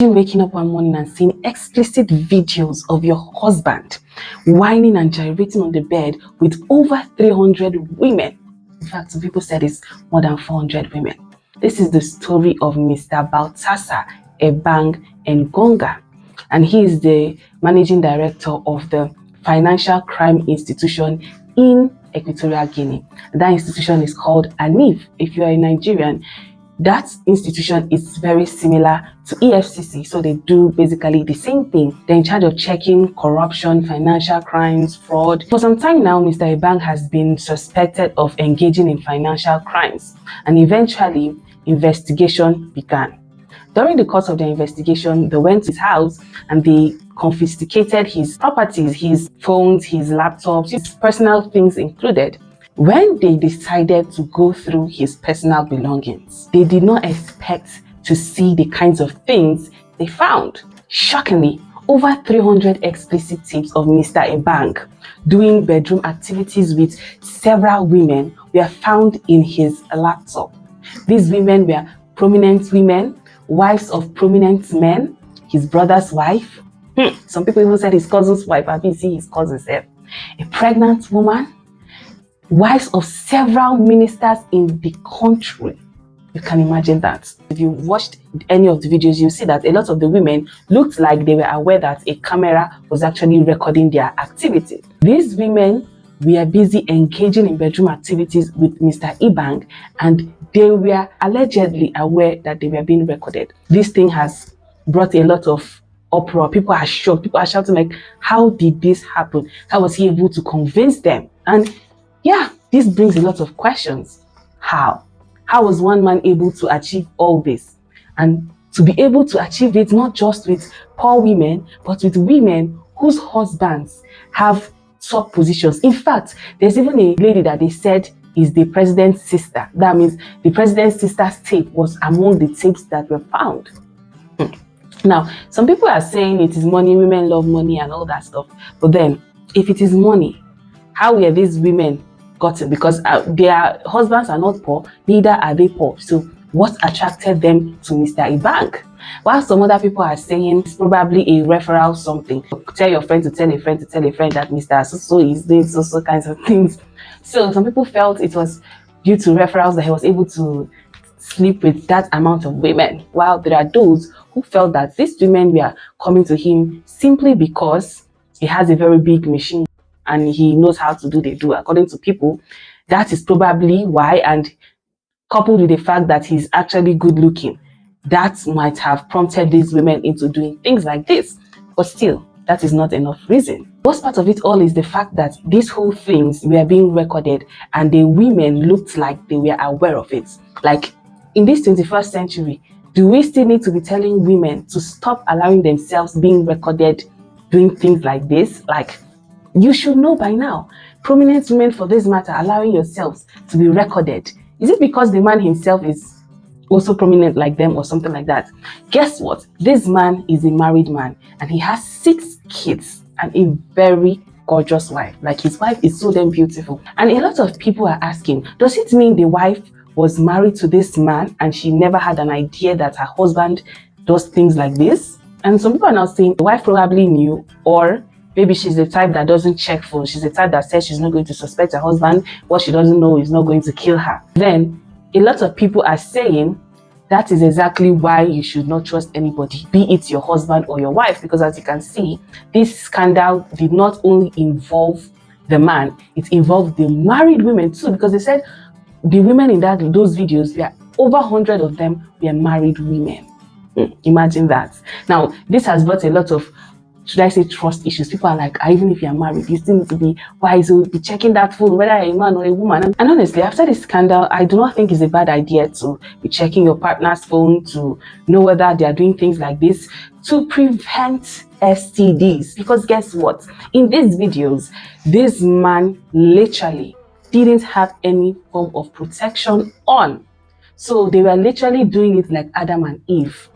Waking up one morning and seeing explicit videos of your husband whining and gyrating on the bed with over 300 women. In fact, some people said it's more than 400 women. This is the story of Mr. Baltasar Ebang Ngonga, and he is the managing director of the financial crime institution in Equitorial Guinea. That institution is called ANIF. If you are a Nigerian, that institution is very similar to EFCC, so they do basically the same thing. They're in charge of checking corruption, financial crimes, fraud. For some time now, Mr. Ebang has been suspected of engaging in financial crimes, and eventually investigation began. During the course of the investigation, they went to his house and they confiscated his properties, his phones, his laptops, his personal things included. When they decided to go through his personal belongings, they did not expect to see the kinds of things they found. Shockingly, over 300 explicit tapes of Mr. Ebang doing bedroom activities with several women were found in his laptop. These women were prominent women, wives of prominent men, his brother's wife. Some people even said his cousin's wife. I didn't see his cousin's wife. A pregnant woman, wives of several ministers in the country. You can imagine that. If you watched any of the videos, you see that a lot of the women looked like they were aware that a camera was actually recording their activity. These women were busy engaging in bedroom activities with Mr. Ebang, and they were allegedly aware that they were being recorded. This thing has brought a lot of uproar. People are shocked. People are shouting like, how did this happen? How was he able to convince them? And yeah, this brings a lot of questions. How? How was one man able to achieve all this? And to be able to achieve it not just with poor women, but with women whose husbands have top positions. In fact, there's even a lady that they said is the president's sister. That means the president's sister's tape was among the tapes that were found. Now, some people are saying it is money, women love money and all that stuff. But then, if it is money, how were these women gotten? Because their husbands are not poor, neither are they poor. So what attracted them to Mr. Ebang? While some other people are saying it's probably a referral something. Tell your friend to tell a friend to tell a friend that Mr. So is doing so kinds of things. So some people felt it was due to referrals that he was able to sleep with that amount of women, while there are those who felt that these women were coming to him simply because he has a very big machine and he knows how to do the do. According to people, that is probably why, and coupled with the fact that he's actually good looking, that might have prompted these women into doing things like this. But still, that is not enough reason. Worst part of it all is the fact that these whole things were being recorded and the women looked like they were aware of it. Like, in this 21st century, do we still need to be telling women to stop allowing themselves being recorded doing things like this? Like, you should know by now. Prominent women, for this matter, allowing yourselves to be recorded. Is it because the man himself is also prominent like them or something like that? Guess what? This man is a married man and he has 6 kids and a very gorgeous wife. Like, his wife is so damn beautiful. And a lot of people are asking, does it mean the wife was married to this man and she never had an idea that her husband does things like this? And some people are now saying the wife probably knew, or maybe she's the type that doesn't check phones. She's the type that says she's not going to suspect her husband. What she doesn't know is not going to kill her. Then a lot of people are saying that is exactly why you should not trust anybody, be it your husband or your wife, because as you can see, this scandal did not only involve the man, it involved the married women too, because they said the women in those videos, there are over 100 of them were married women. Imagine that. Now, this has brought a lot of, should I say, trust issues. People are like, even if you're married, you still need to be wise, so be checking that phone, whether you're a man or a woman. And honestly, after this scandal, I do not think it's a bad idea to be checking your partner's phone to know whether they are doing things like this to prevent STDs. Because guess what? In these videos, this man literally didn't have any form of protection on. So they were literally doing it like Adam and Eve.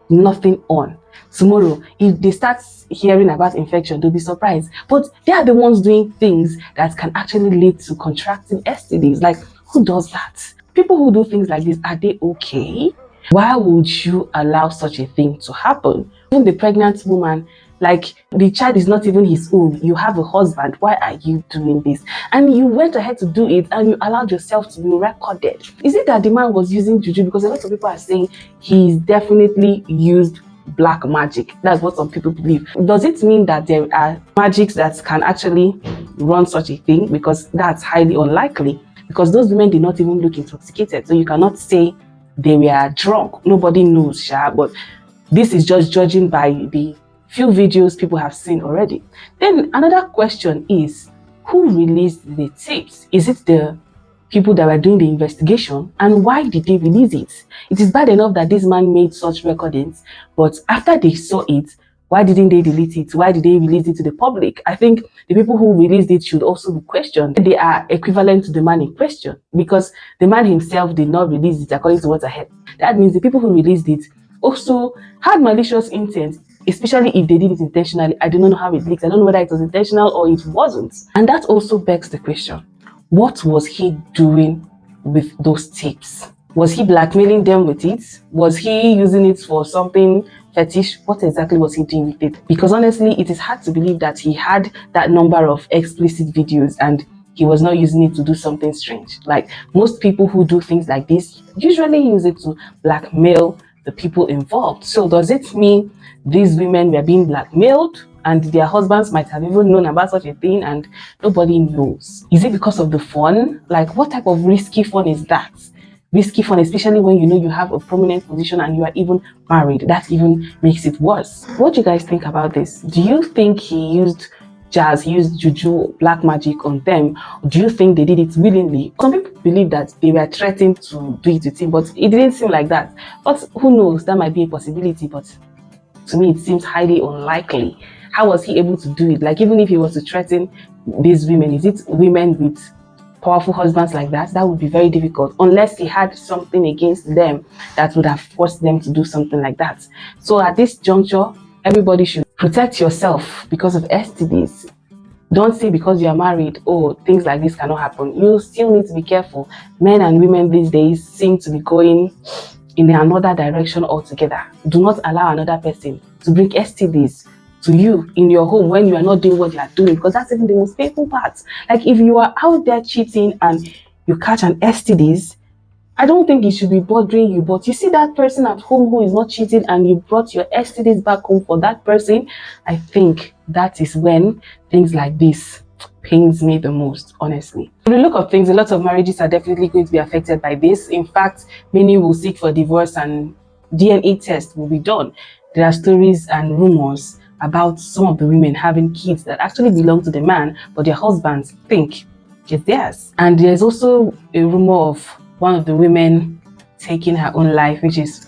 Nothing on. Tomorrow, if they start hearing about infection, they'll be surprised. But they are the ones doing things that can actually lead to contracting STDs. Like, who does that? People who do things like this, are they okay? Why would you allow such a thing to happen? Even the pregnant woman, like the child is not even his own. You have a husband. Why are you doing this? And you went ahead to do it and you allowed yourself to be recorded. Is it that the man was using juju? Because a lot of people are saying he's definitely used black magic. That's what some people believe. Does it mean that there are magics that can actually run such a thing? Because that's highly unlikely. Because those women did not even look intoxicated. So you cannot say they were drunk. Nobody knows, Sha, but this is just judging by the few videos people have seen already. Then another question is, who released the tapes? Is it the people that were doing the investigation, and why did they release it? It is bad enough that this man made such recordings, but after they saw it, why didn't they delete it? Why did they release it to the public? I think the people who released it should also be questioned. They are equivalent to the man in question, because the man himself did not release it according to what I heard. That means the people who released it also had malicious intent, especially if they did it intentionally. I do not know how it leaked. I don't know whether it was intentional or it wasn't. And that also begs the question, what was he doing with those tapes? Was he blackmailing them with it? Was he using it for something fetish? What exactly was he doing with it? Because honestly, it is hard to believe that he had that number of explicit videos and he was not using it to do something strange. Like most people who do things like this usually use it to blackmail the people involved. So does it mean these women were being blackmailed and their husbands might have even known about such a thing and nobody knows? Is it because of the fun? Like, what type of risky fun is that? Risky fun, especially when you know you have a prominent position and you are even married. That even makes it worse. What do you guys think about this? Do you think he used jazz, he used juju, black magic on them? Or do you think they did it willingly? Some people believe that they were threatened to do it with him, but it didn't seem like that. But who knows? That might be a possibility, but to me, it seems highly unlikely. How was he able to do it? Like, even if he was to threaten these women, is it women with powerful husbands like that? That would be very difficult, unless he had something against them that would have forced them to do something like that. So at this juncture, everybody should protect yourself because of STDs. Don't say because you are married, oh, things like this cannot happen. You still need to be careful. Men and women these days seem to be going in another direction altogether. Do not allow another person to bring STDs to you in your home when you are not doing what you are doing, because that's even the most painful part. Like, if you are out there cheating and you catch an STDs, I don't think it should be bothering you. But you see that person at home who is not cheating and you brought your STDs back home for that person, I think that is when things like this pains me the most, honestly. From the look of things, a lot of marriages are definitely going to be affected by this. In fact, many will seek for divorce and DNA test will be done. There are stories and rumors about some of the women having kids that actually belong to the man, but their husbands think it's theirs. And there's also a rumor of one of the women taking her own life, which is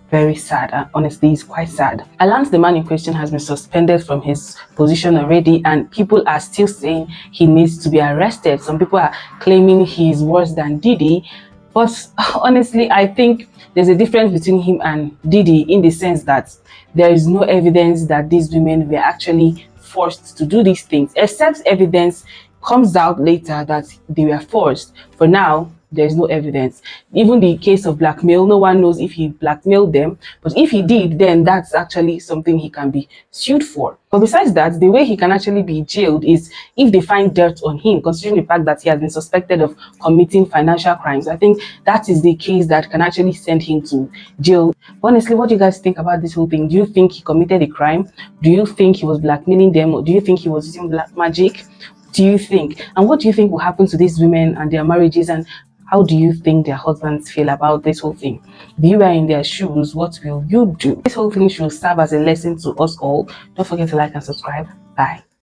very sad, and honestly it's quite sad. Alance, the man in question, has been suspended from his position already, and people are still saying he needs to be arrested. Some people are claiming he's worse than Diddy, but honestly I think there's a difference between him and Diddy in the sense that there is no evidence that these women were actually forced to do these things, except evidence comes out later that they were forced. For now, there's no evidence. Even the case of blackmail, no one knows if he blackmailed them, but if he did, then that's actually something he can be sued for. But besides that, the way he can actually be jailed is if they find dirt on him, considering the fact that he has been suspected of committing financial crimes. I think that is the case that can actually send him to jail. Honestly, what do you guys think about this whole thing? Do you think he committed a crime? Do you think he was blackmailing them? Or do you think he was using black magic? Do you think? And what do you think will happen to these women and their marriages, and how do you think their husbands feel about this whole thing? If you were in their shoes, what will you do? This whole thing should serve as a lesson to us all. Don't forget to like and subscribe. Bye.